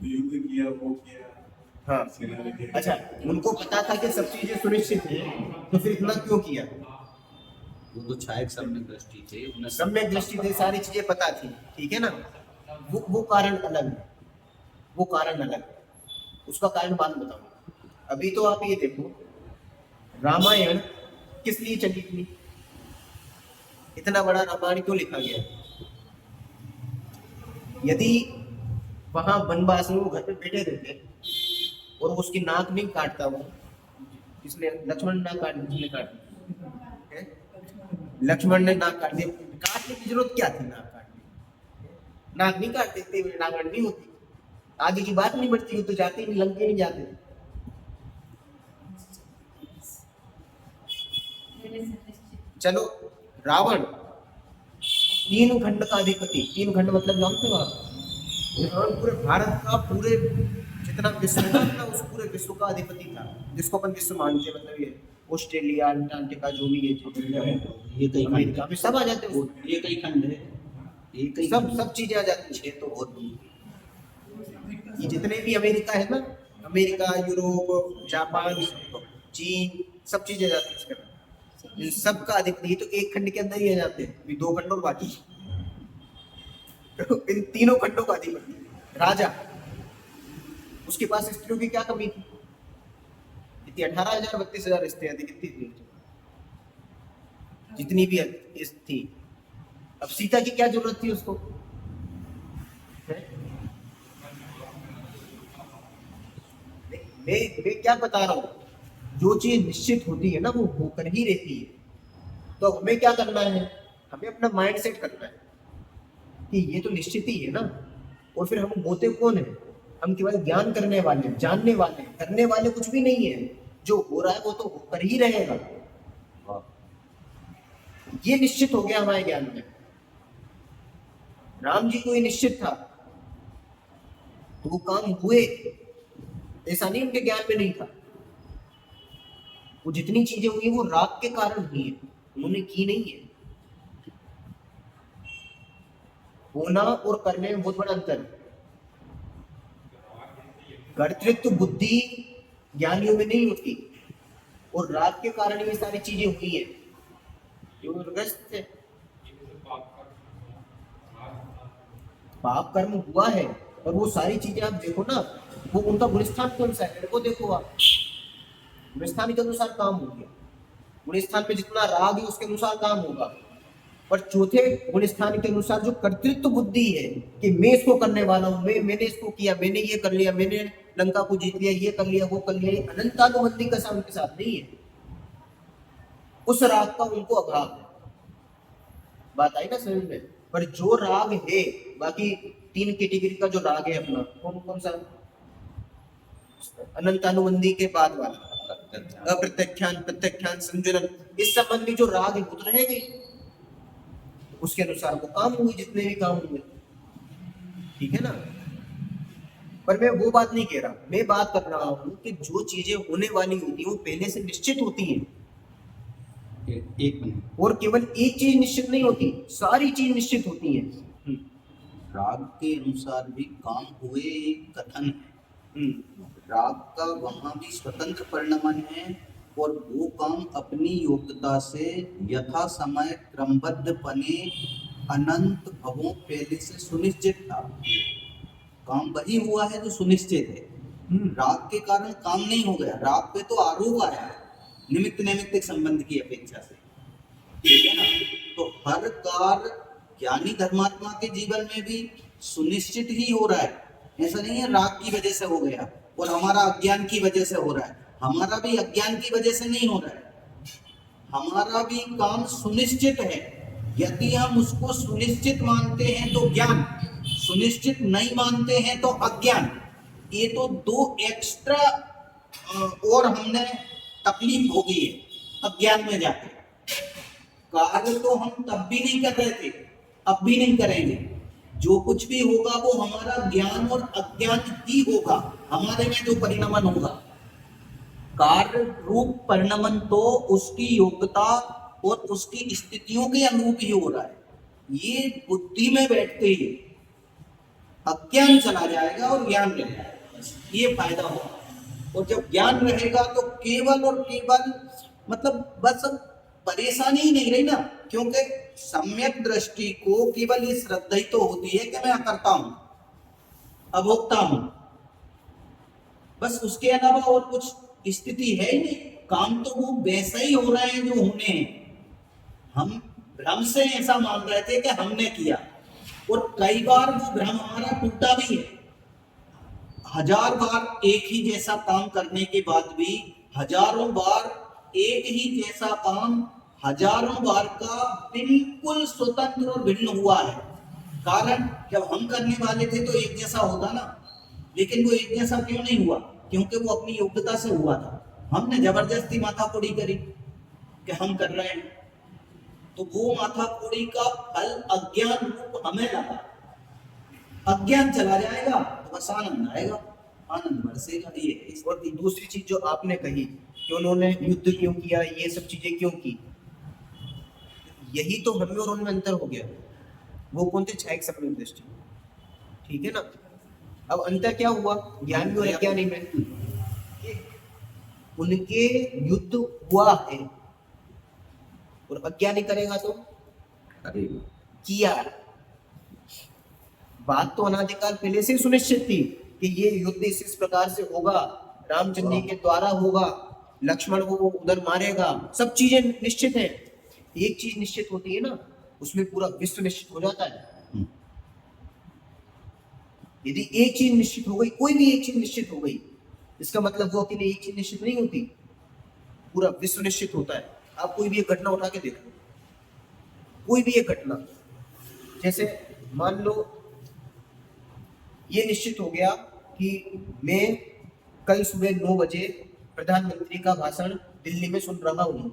युद्ध किया, वो किया, हाँ अच्छा, उनको पता था कि सब चीजें सुनिश्चित है, तो फिर इतना क्यों किया। वो तो छायक सम्यक दृष्टि थे, उन्हें सम्यक दृष्टि से सारी चीजें पता थी, ठीक है ना। वो कारण अलग है, वो कारण अलग है, उसका कारण बाद में बताऊंगा। अभी तो आप ये देखो रामायण किस लिए चली थी, इतना बड़ा रामायण क्यों लिखा गया। यदि वहां वनवास में वो घर पे बैठे रहते और उसकी नाक नहीं काटता, वो इसलिए लक्ष्मण नाक काट दी, किसने काट दी है? लक्ष्मण ने नाक काट दी। काटने की जरूरत क्या थी नाक काटने, नाक नहीं काट देते, रावण नहीं होती, आगे की बात नहीं बढ़ती, तो जाते नहीं, लंके नहीं जाते। चलो रावण 3 खंड का अधिपति, 3 खंड मतलब जानते हो आप, रावण पूरे भारत का, पूरे जितना विश्व था उस पूरे विश्व का अधिपति था, जिसको अपन विश्व मानते हैं, मतलब ये ऑस्ट्रेलिया, अंटार्कटिका, जो भी है छोटे ये कई खंड अमेरिका में सब आ जाते हैं है। ये कई खंड है, ये कई सब खंड सब चीजें आ जाती हैं। ये तो बहुत ये जितने भी अमेरिका है ना, अमेरिका, यूरोप, जापान, चीन, सब चीजें आ जाती हैं इसके अंदर। इन सब का अधिक ये तो एक खंड के अंदर ही आ जाते हैं, अभी 2 खंडों बाकी। तो इन तीनों खंडों का अधिपति राजा, उसके पास स्त्रियों की क्या कमी थी? इतनी 18,000 32,000 स्त्रियां थी, कितनी थी? जितनी भी थी। अब सीता की क्या जरूरत थी उसको? है? मैं क्या बता रहा हूं, जो चीज निश्चित होती है ना वो होकर ही रहती है। तो हमें क्या करना है? हमें अपना माइंड सेट करना है कि ये तो निश्चित ही है ना। और फिर हम होते कौन है? हम केवल ज्ञान करने वाले, जानने वाले, करने वाले कुछ भी नहीं है। जो हो रहा है वो तो होकर ही रहेगा। ये निश्चित हो गया हमारे ज्ञान में। राम जी को ये निश्चित था तो वो काम हुए, ऐसा नहीं उनके ज्ञान में नहीं था। वो जितनी चीजें हुई वो राग के कारण हुई है, उन्होंने की नहीं है। होना और करने में बहुत बड़ा अंतर है। कर्तृत्व बुद्धि ज्ञानियों में नहीं होती, और राग के कारण ये सारी चीजें हुई है। जो ग्रस्त थे, पाप कर्म हुआ है, और वो सारी चीजें आप देखो ना, वो उनका गुणस्थान कौन सा है? मेरे को देखो आप, गुणस्थान के अनुसार काम हो गया। गुणस्थान में जितना राग है उसके अनुसार काम होगा। और चौथे गुणस्थान के अनुसार जो कर्तृत्व बुद्धि है कि मैं इसको करने वाला हूं, मैंने इसको किया, मैंने ये कर लिया, मैंने लंका को जीत लिया, ये कर लिया, वो कर लिया, अनंतानुबंधी का उनके साथ नहीं है। उस राग का उनको अभाव है। बात आई ना समझ में? पर जो राग है, बाकी 3 कैटेगरी का जो राग है अपना, कौन कौन सा? अनंतानुबंधी के बाद वाला अप्रत्यक्षान, प्रत्यक्षान, संजनन, इस संबंधी जो राग है वो तो रहेगी। उसके अनुसार वो काम हुए, जितने भी काम हुए, ठीक है ना। पर मैं वो बात नहीं कह रहा, मैं बात कर रहा हूं कि जो चीजें होने वाली होती है वो पहले से निश्चित होती हैं। एक मिनट, और केवल एक चीज निश्चित नहीं होती, सारी चीज निश्चित होती है। राग के अनुसार भी काम हुए एक कथन है। राग का वहां भी स्वतंत्र परिणमन है, और वो काम अपनी योग्यता से यथा समय क्रमबद्ध पने अनंत भवों पहले से सुनिश्चित था। काम वही हुआ है जो सुनिश्चित है। राग के कारण काम नहीं हो गया, राग पे तो आरोप आया निमित्त नैमित्तिक संबंध की अपेक्षा से, ठीक है ना। तो हर कार्य ज्ञानी धर्मात्मा के जीवन में भी सुनिश्चित ही हो रहा है। ऐसा नहीं है राग की वजह से हो गया और हमारा अज्ञान की वजह से हो रहा है। हमारा भी अज्ञान की वजह से नहीं हो रहा है, हमारा भी काम सुनिश्चित है। यदि हम उसको सुनिश्चित मानते हैं तो ज्ञान, सुनिश्चित नहीं मानते हैं तो अज्ञान। ये तो 2 एक्स्ट्रा और हमने तकलीफ हो गई है अज्ञान में जाके। कार्य तो हम तब भी नहीं कर रहे थे, अब भी नहीं करेंगे। जो कुछ भी होगा वो हमारा ज्ञान और अज्ञान ही होगा, हमारे में जो परिणमन होगा। कार्य रूप परिणमन तो उसकी योग्यता और उसकी स्थितियों के अनुरूप ही हो रहा है। ये बुद्धि में बैठते ही अज्ञान चला जाएगा और ज्ञान रह जाएगा, ये फायदा होगा। और जब ज्ञान रहेगा तो केवल और केवल मतलब बस परेशानी ही नहीं रही ना, क्योंकि सम्यक दृष्टि को केवल ये श्रद्धा ही तो होती है कि मैं करता हूं, अभोक्ता हूं, बस उसके अलावा और कुछ स्थिति है ही नहीं। काम तो वो वैसा ही हो रहे हैं जो होने हैं। हम भ्रम से ऐसा मान रहे थे कि हमने किया, और कई बार वो भ्रम हमारा टूटा भी है। 1000 बार एक ही जैसा काम करने के बाद भी हजारों बार एक ही जैसा काम हजारों बार का बिल्कुल स्वतंत्र और भिन्न हुआ है। कारण जब हम करने वाले थे तो एक जैसा होता ना, लेकिन वो एक जैसा क्यों नहीं हुआ? क्योंकि वो अपनी योग्यता से हुआ था। हमने जबरदस्ती माथाकोड़ी करी कि हम कर रहे हैं, तो वो माथाकोड़ी का फल अज्ञान रूप हमें लगा। अज्ञान चला जाएगा तो बस आनंद आएगा, आनंद बरसेगा। ये और दूसरी चीज जो आपने कही कि उन्होंने युद्ध क्यों किया, ये सब चीजें क्यों की, यही तो हमें और उनमें अंतर हो गया। वो कौन थे? छायक सम्यक दृष्टि, ठीक है ना। अब अंतर क्या हुआ ज्ञानी और अज्ञानी में? कि उनके युद्ध हुआ है और अज्ञानी करेगा तो करेगा। किया। बात तो अनादिकाल पहले से ही सुनिश्चित थी कि ये युद्ध इस प्रकार से होगा, रामचंद्र जी के द्वारा होगा, लक्ष्मण को वो उधर मारेगा, सब चीजें निश्चित है। एक चीज निश्चित होती है ना, उसमें पूरा विश्व निश्चित हो जाता है। यदि एक चीज निश्चित हो गई, कोई भी एक चीज निश्चित हो गई, इसका मतलब वो अकेले एक चीज निश्चित नहीं होती, पूरा विश्व निश्चित होता है। आप कोई भी एक घटना उठा के देख लो, कोई भी एक घटना, जैसे मान लो ये निश्चित हो गया कि मैं कल सुबह 9 बजे प्रधानमंत्री का भाषण दिल्ली में सुन रहा हूँ।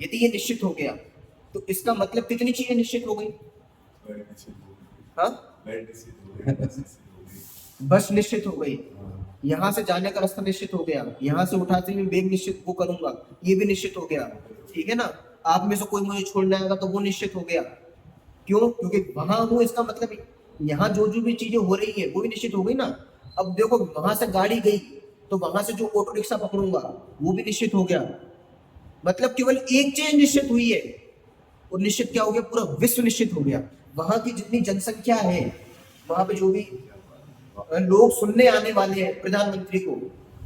यदि ये निश्चित हो गया तो इसका मतलब कितनी चीजें निश्चित हो गई? हाँ, बस निश्चित हो गई, यहाँ से जाने का रास्ता निश्चित हो गया, यहाँ से उठाते हुए बैग निश्चित वो करूंगा, ये भी निश्चित हो गया, ठीक है ना। आप में से कोई मुझे छोड़ने आएगा तो वो निश्चित हो गया। क्यों? क्योंकि वहां हूँ, इसका मतलब यहाँ जो जो भी चीजें हो रही है वो भी निश्चित हो गई ना। अब देखो वहां से गाड़ी गई तो वहां से जो ऑटो रिक्शा पकड़ूंगा वो भी निश्चित हो गया। मतलब केवल एक चीज निश्चित हुई है और निश्चित क्या हो गया? पूरा विश्व निश्चित हो गया। वहां की जितनी जनसंख्या है, वहां पे जो भी लोग सुनने आने वाले हैं प्रधानमंत्री को,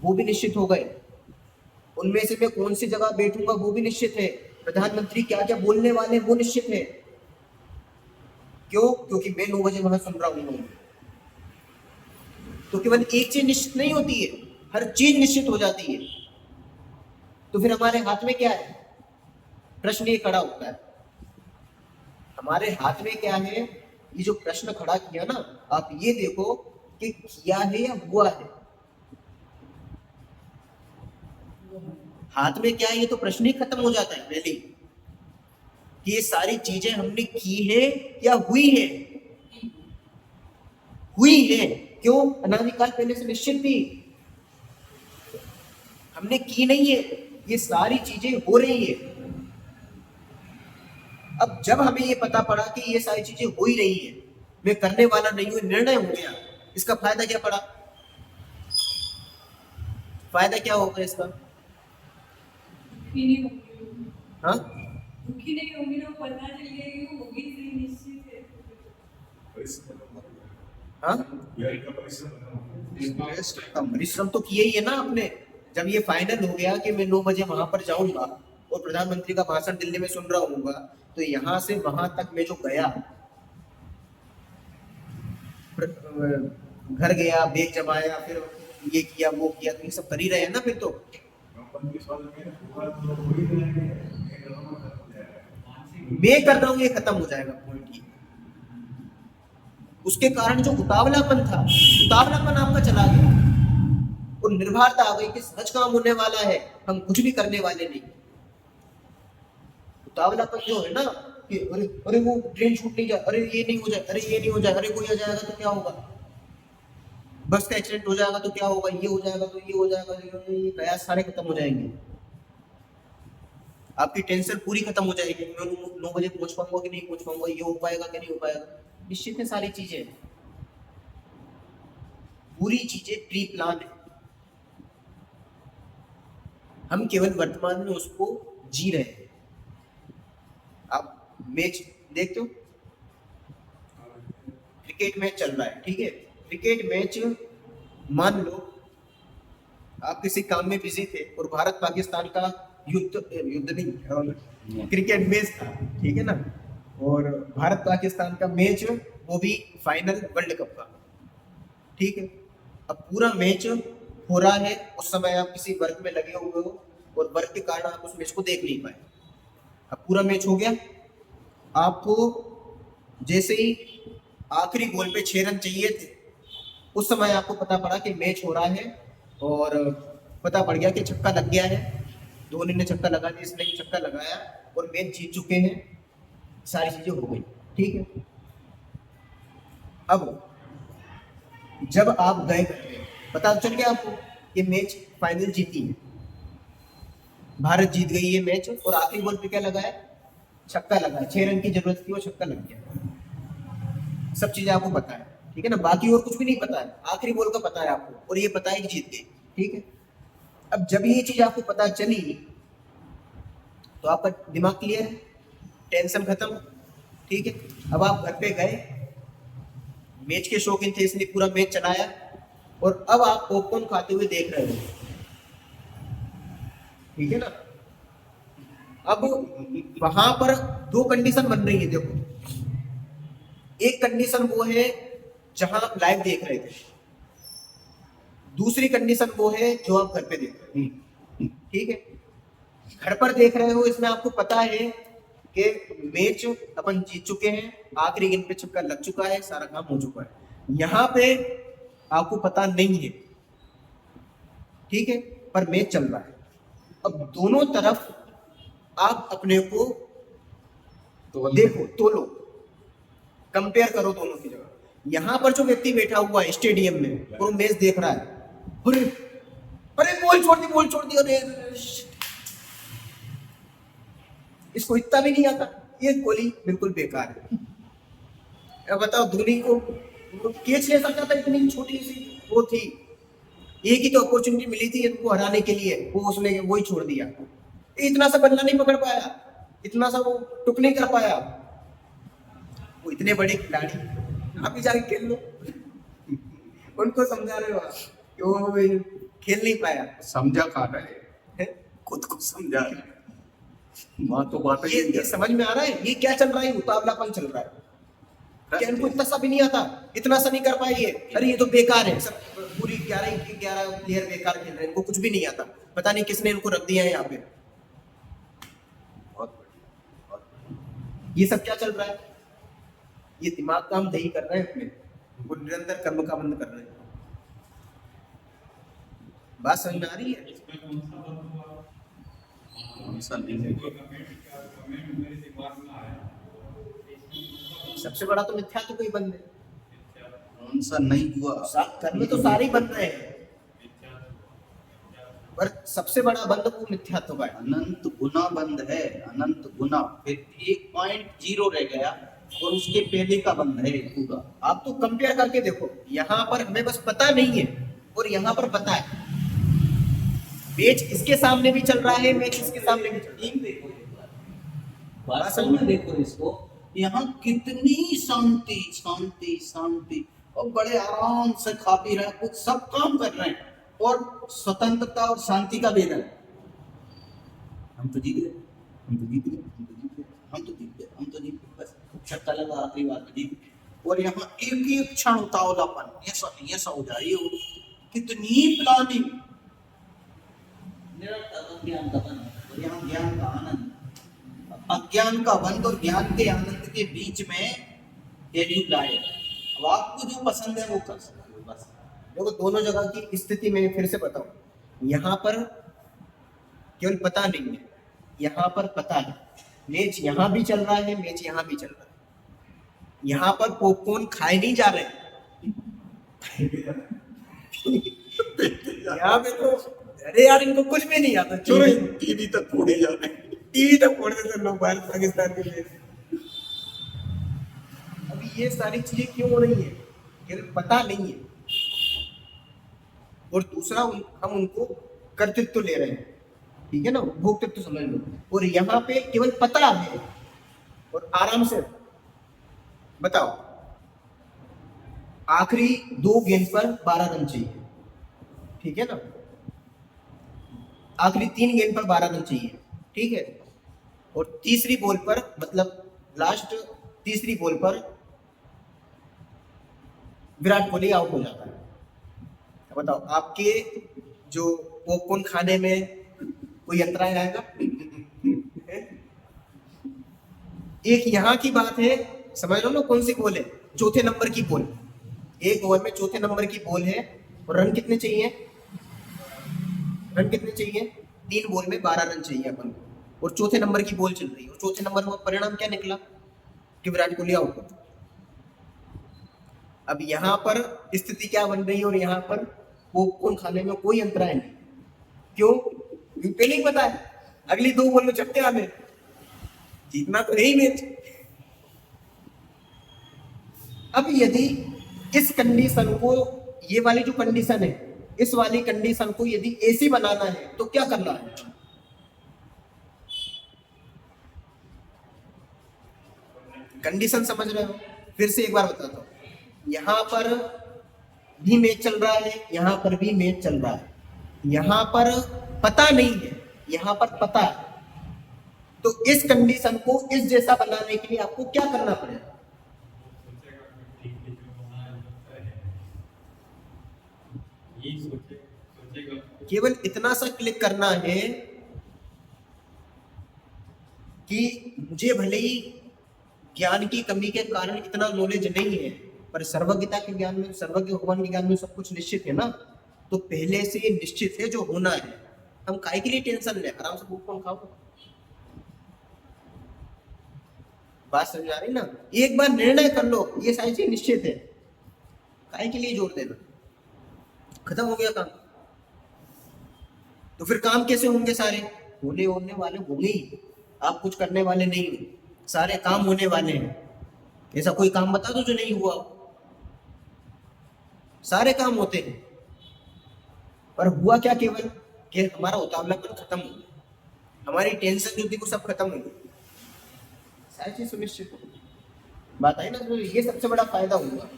वो भी निश्चित हो गए। उनमें से मैं कौन सी जगह बैठूंगा वो भी निश्चित है। प्रधानमंत्री क्या क्या बोलने वाले हैं वो निश्चित है। क्यों? क्योंकि मैं 9 बजे वहां सुन रहा हूं। तो केवल एक चीज निश्चित नहीं होती है, हर चीज निश्चित हो जाती है। तो फिर हमारे हाथ में क्या है? प्रश्न ये खड़ा होता है, हमारे हाथ में क्या है? ये जो प्रश्न खड़ा किया ना, आप ये देखो कि किया है या हुआ है। हाथ में क्या है? ये तो प्रश्न ही खत्म हो जाता है पहले कि ये सारी चीजें हमने की है या हुई है। हुई है। क्यों? अनादिकाल पहले से निश्चित थी, हमने की नहीं है, ये सारी चीजें हो रही है। अब जब हमें ये पता पड़ा कि ये सारी चीजें हो ही रही है, मैं करने वाला नहीं हूं, निर्णय हो गया, इसका फायदा क्या पड़ा? फायदा क्या होगा इसका? दुखी नहीं होंगे, हाँ, दुखी नहीं होंगे ना, पता चल गया कि वो होगी सही, निश्चित है। हाँ, परिश्रम तो किया ही है ना आपने। जब ये फाइनल हो गया कि मैं 9 बजे वहां पर जाऊंगा और प्रधानमंत्री का भाषण दिल्ली में सुन रहा हूँ, तो यहां से वहां तक मैं जो गया, घर गया, बैग जमाया, फिर ये किया वो किया, तो ये सब कर ही रहे हैं ना फिर तो। मैं कर रहा हूं, ये खत्म हो जाएगा पॉइंट ही। उसके कारण जो उतावलापन था, उतावलापन आपका चला गया और निर्भरता आ गई कि सच काम होने वाला है, हम कुछ भी करने वाले नहीं। उतावलापन जो है ना कि अरे अरे वो ट्रेन छूट नहीं जाए, अरे ये नहीं हो जाए, अरे ये नहीं हो जाए, अरे कोई आ जाएगा तो क्या होगा, बस का एक्सीडेंट हो जाएगा तो क्या होगा, ये हो जाएगा तो ये हो जाएगा, ये प्रयास सारे खत्म हो जाएंगे। आपकी टेंशन पूरी खत्म हो जाएगी, मैं 9 बजे पहुंच पाऊंगा कि नहीं पहुंच पाऊंगा, ये हो पाएगा कि नहीं हो पाएगा। निश्चित है सारी चीजें, पूरी चीजें प्री प्लान है। हम केवल वर्तमान में उसको जी रहे हैं। आप मैच देखते हो, क्रिकेट मैच चल रहा है, ठीक है, क्रिकेट मैच, मान लो आप किसी काम में बिजी थे और भारत पाकिस्तान का युद्ध नहीं, क्रिकेट मैच था, ठीक है ना, और भारत पाकिस्तान का मैच, वो भी फाइनल वर्ल्ड कप का, ठीक है। अब पूरा मैच हो रहा है, उस समय आप किसी वर्क में लगे हुए हो और वर्क के कारण आप उस मैच को देख नहीं पाए। अब पूरा मैच हो गया, आपको जैसे ही आखिरी बॉल पे 6 रन चाहिए थे, उस समय आपको पता पड़ा कि मैच हो रहा है और पता पड़ गया कि छक्का लग गया है, धोनी ने छक्का लगा दिया, इसने छक्का लगाया और मैच जीत चुके हैं, सारी चीजें हो गई, ठीक है। अब जब आप गए घर पे, पता चल गया आपको ये मैच फाइनल जीती है, भारत जीत गई ये मैच, और आखिरी बॉल पे क्या लगा है, छक्का लगा है, 6 रन की जरूरत थी, वो छक्का लग गया। सब चीजें आपको पता है, ठीक है ना, बाकी और कुछ भी नहीं पता है, आखिरी बॉल का पता है आपको, और ये पता है कि जीत गई, ठीक है। अब जब ये चीज आपको पता चली तो आपका दिमाग क्लियर है, टेंशन खत्म, ठीक है। अब आप घर पे गए, मैच के शौकीन थे इसलिए पूरा मैच चलाया, और अब आप पॉपकॉर्न खाते हुए देख रहे हो, ठीक है ना। अब वहां पर 2 कंडीशन बन रही है, देखो, एक कंडीशन वो है जहां आप लाइव देख रहे थे, दूसरी कंडीशन वो है जो आप घर पे देख रहे हो, ठीक है। घर पर देख रहे हो, इसमें आपको पता है कि मैच अपन जीत चुके हैं, आखिरी गेंद पे छक्का लग चुका है, सारा काम हो चुका है। यहाँ पे आपको पता नहीं है, ठीक है, पर मैच चल रहा है। अब दोनों तरफ आप अपने को देखो, तोलो, कंपेयर करो दोनों की जगह। यहाँ पर जो व्यक्ति बैठा हुआ है स्टेडियम में और मैच देख रहा है, अरे अरे बॉल छोड़ दी, अरे इसको इतना भी नहीं आता, ये गोली बिल्कुल बेकार है। अब बताओ, धोनी को कैच ले सकता था, इतनी छोटी सी वो थी, एक ही तो अपॉर्चुनिटी मिली थी इनको हराने के लिए, वो उसने वही छोड़ दिया। इतना सा बल्ला नहीं पकड़ पाया, इतना सा वो टुक नहीं कर पाया, वो इतने बड़े खिलाड़ी, आप ही जाके खेल लो। उनको समझा रहे हो आप कि वो खेल नहीं पाया, समझा खा रहे है? खुद को समझा रहे माँ तो बात ये समझ में आ रहा है, ये क्या चल रहा है, उतावलापन चल रहा है, क्या इनको इतना सा भी नहीं आता, इतना सा नहीं कर पाए ये, अरे ये तो बेकार है, सब पूरी 11 प्लेयर बेकार खेल रहे हैं, इनको कुछ भी नहीं आता, पता नहीं किसने इनको रख दिया है यहाँ पे। ये सब क्या चल रहा है, ये दिमाग काम दही कर रहे हैं अपने, वो निरंतर कर्म का बंद कर रहे हैं। बात समझ में आ रही है? इसमें कौन सा बंद हुआ? कौन सा नहीं जैसे कोई कमेंट मेरे दिमाग में आया, सबसे बड़ा तो मिथ्या तो कोई बंद है, कौन सा नहीं हुआ, कर्म तो सारे ही बन रहे हैं, पर सबसे बड़ा बंद वो मिथ्यात्व का है। अनंत गुना बंद है, अनंत गुना, फिर 1.0 रह गया और उसके पहले का बंद है पूरा। आप तो कंपेयर करके देखो, यहाँ पर हमें बस पता नहीं है और यहाँ पर पता है, मैच इसके सामने भी चल रहा है, मैच इसके सामने भी चल रहा है। टीम देखो एक बार, वास्तव में देखो इसको, यहाँ कितनी शांति शांति शांति, और बड़े आराम से खा पी रहे हैं, कुछ सब काम कर रहे हैं, और स्वतंत्रता और शांति का वेदन। हम तो जीत गए, हम तो जीत गए, हम तो जीत गए, हम तो जीत गए, हम तो जीत गए, बस छक्का लगा आखिरी बार में जीत गए। और यहाँ एक एक क्षण उतावलापन, ऐसा हो जाए, ये कितनी प्लानिंग, निरंतर ज्ञान का बंद, और यहाँ ज्ञान का आनंद, अज्ञान का बंद और ज्ञान के आनंद के बीच में ये लाए। अब आपको जो पसंद है वो कर सकते हो, बस। देखो, दोनों जगह की स्थिति में फिर से बताऊं, यहाँ पर केवल पता नहीं है, यहाँ पर पता है, मैच यहाँ भी चल रहा है, मैच यहाँ भी चल रहा है, यहाँ पर पॉपकॉर्न खाए नहीं जा रहे यहाँ पे तो अरे यार इनको कुछ भी नहीं आता, चलो टीवी तक फोड़े जा रहे हैं, टीवी तक फोड़ देते लोग भारत पाकिस्तान के लिए। अभी ये सारी चीजें क्यों हो रही है, केवल पता नहीं है, और दूसरा हम उनको कर्तृत्व ले रहे हैं, ठीक है ना, भोक्तृत्व समझ लो। और यहाँ पे केवल पता है और आराम से बताओ, आखिरी 2 गेंद पर 12 रन चाहिए, ठीक है ना, आखिरी 3 गेंद पर 12 रन चाहिए, ठीक है, और तीसरी बॉल पर, मतलब लास्ट तीसरी बॉल पर विराट कोहली आउट हो जाता है। बताओ, आपके जो पॉपकॉर्न खाने में कोई अंतराय आएगा? एक यहाँ की बात है, समझ लो ना, कौन सी बॉल है, चौथे नंबर की बॉल, एक ओवर में चौथे नंबर की बॉल है, और रन कितने चाहिए, रन कितने चाहिए, 3 बॉल में 12 रन चाहिए अपन को, और चौथे नंबर की बॉल चल रही है, और चौथे नंबर में परिणाम क्या निकला कि विराट कोहली आउट हो। अब यहाँ पर स्थिति क्या बन रही है और यहाँ पर पॉपकॉर्न खाने में कोई अंतराय नहीं। क्यों? क्योंकि पहले ही पता है अगली 2 बॉल में चपटे आने, जीतना तो है ही मैच। अब यदि इस कंडीशन को, ये वाली जो कंडीशन है, इस वाली कंडीशन को यदि ऐसी बनाना है तो क्या करना है? कंडीशन समझ रहे हो? फिर से एक बार बताता हूं, यहां पर भी मैच चल रहा है, यहां पर भी मैच चल रहा है, यहां पर पता नहीं है, यहां पर पता है। तो इस कंडीशन को इस जैसा बनाने के लिए आपको क्या करना पड़ेगा? सोचेगा कि ठीक है, जो होना है वो है, यही सोचेगा। केवल इतना सा क्लिक करना है कि मुझे भले ही ज्ञान की कमी के कारण इतना नॉलेज नहीं है, पर सर्वज्ञता के ज्ञान में, सर्वज्ञ भगवान के ज्ञान में सब कुछ निश्चित है ना, तो पहले से निश्चित है जो होना है। हम काहे के लिए टेंशन ले, आराम से पॉपकॉर्न खाओ। बात समझ आ रही ना? एक बार निर्णय कर लो, ये सारी चीज निश्चित है, काहे के लिए जोर देना? खत्म हो गया काम। तो फिर काम कैसे होंगे? सारे होने वाले होंगे ही, आप कुछ करने वाले नहीं हो, सारे काम होने वाले हैं। ऐसा कोई काम बता दो जो नहीं हुआ? सारे काम होते हैं, पर हुआ क्या केवल कि हमारा उतावलापन खत्म हो गया, हमारी टेंशन जो थी वो सब खत्म हो गई, सारी चीज सुनिश्चित हो गई। बात आई ना? तो ये सबसे बड़ा फायदा हुआ।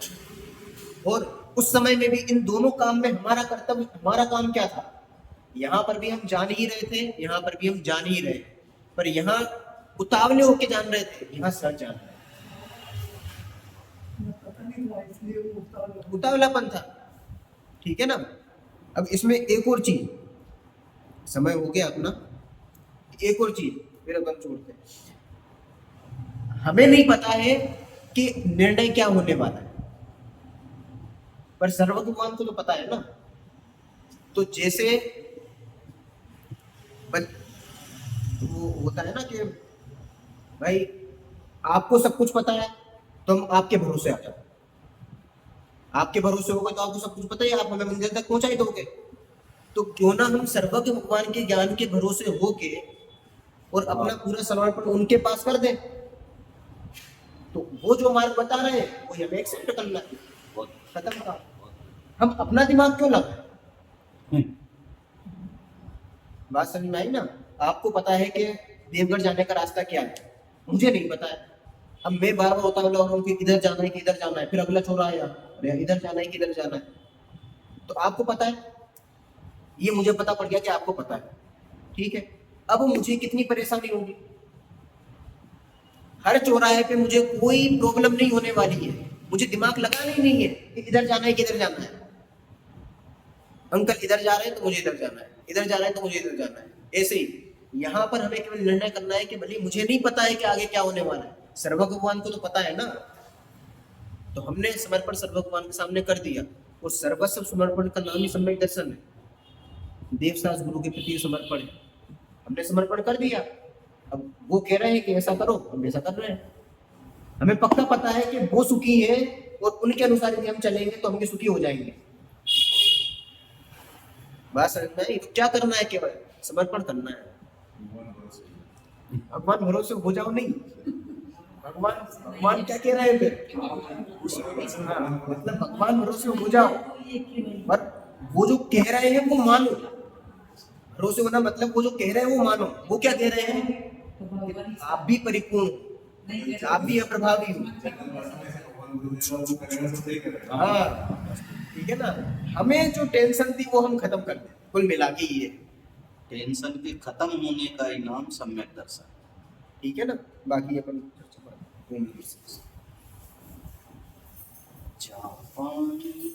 और उस समय में भी इन दोनों काम में हमारा कर्तव्य, हमारा काम क्या था? यहाँ पर भी हम जान ही रहे थे, यहाँ पर भी हम जान ही रहे, पर यहाँ उतावले होके जान रहे थे, यहाँ सर जान रहे। पता नहीं था इसलिए वो उतावलापन था, ठीक है ना? अब इसमें एक और चीज, समय हो गया अपना, एक और चीज फिर अपन छोड़ते हैं। हमें नहीं पता है कि निर्णय क्या होने वाला है, पर सर्वज्ञ भगवान को तो पता है ना। तो जैसे वो होता है ना कि भाई आपको सब कुछ पता है तो हम आपके भरोसे आ जाओ, आपके भरोसे हो गए तो आपको सब कुछ पता है, आप हमें मंजिल तक पहुंचा ही दोगे। तो क्यों ना हम सर्वज्ञ भगवान के ज्ञान के भरोसे होके और अपना पूरा समर्पण उनके पास कर दें। तो वो जो मार्ग बता रहे हैं वो हमें एक्सेप्ट करना है, खत्म का। हम अपना दिमाग क्यों लगाएं? बात समझ में आई ना? आपको पता है कि देवगढ़ जाने का रास्ता क्या है, मुझे नहीं पता है। अब मैं बार बार उतावला हो रहा हूँ कि इधर जाना है कि इधर जाना है, फिर अगला छोरा आया, अरे इधर जाना है कि इधर जाना है। तो आपको पता है, ये मुझे पता पड़ गया कि आपको पता है, ठीक है। अब मुझे कितनी परेशानी होगी? हर चौराहे पे मुझे कोई प्रॉब्लम नहीं होने वाली है, मुझे दिमाग लगाना ही नहीं है कि इधर जाना है कि इधर जाना है। अंकल इधर जा रहे हैं तो मुझे इधर जाना है, इधर जा रहे हैं तो मुझे इधर जाना है। ऐसे ही यहाँ पर हमें केवल निर्णय करना है कि भले मुझे नहीं पता है कि आगे क्या होने वाला है, सर्व भगवान को तो पता है ना। तो हमने समर्पण सर्व भगवान के सामने कर दिया, और सर्वस्व समर्पण का नाम ही सम्यक दर्शन है, देवसास गुरु के प्रति समर्पण है। हमने समर्पण कर दिया, अब वो कह रहे हैं कि ऐसा करो, हम ऐसा कर रहे हैं। हमें पक्का पता है कि वो सुखी है और उनके अनुसार यदि हम चलेंगे तो हम भी सुखी हो जाएंगे। बात समझ में आई? तो क्या करना है? केवल समर्पण करना है। भगवान भरोसे हो जाओ नहीं, भगवान क्या कह रहे हैं फिर? मतलब भगवान भरोसे हो जाओ, पर वो जो कह रहे हैं वो मानो। भरोसे होना मतलब वो जो कह रहे हैं वो मानो। वो क्या कह रहे हैं? आप भी परिपूर्ण हो, आप भी अप्रभावी हो। हाँ, ठीक है ना? हमें जो टेंशन थी वो हम खत्म कर दें, कुल मिला के ये, टेंशन के खत्म होने का ही नाम सम्यक दर्शन। ठीक है ना? बाकी अपन जापानी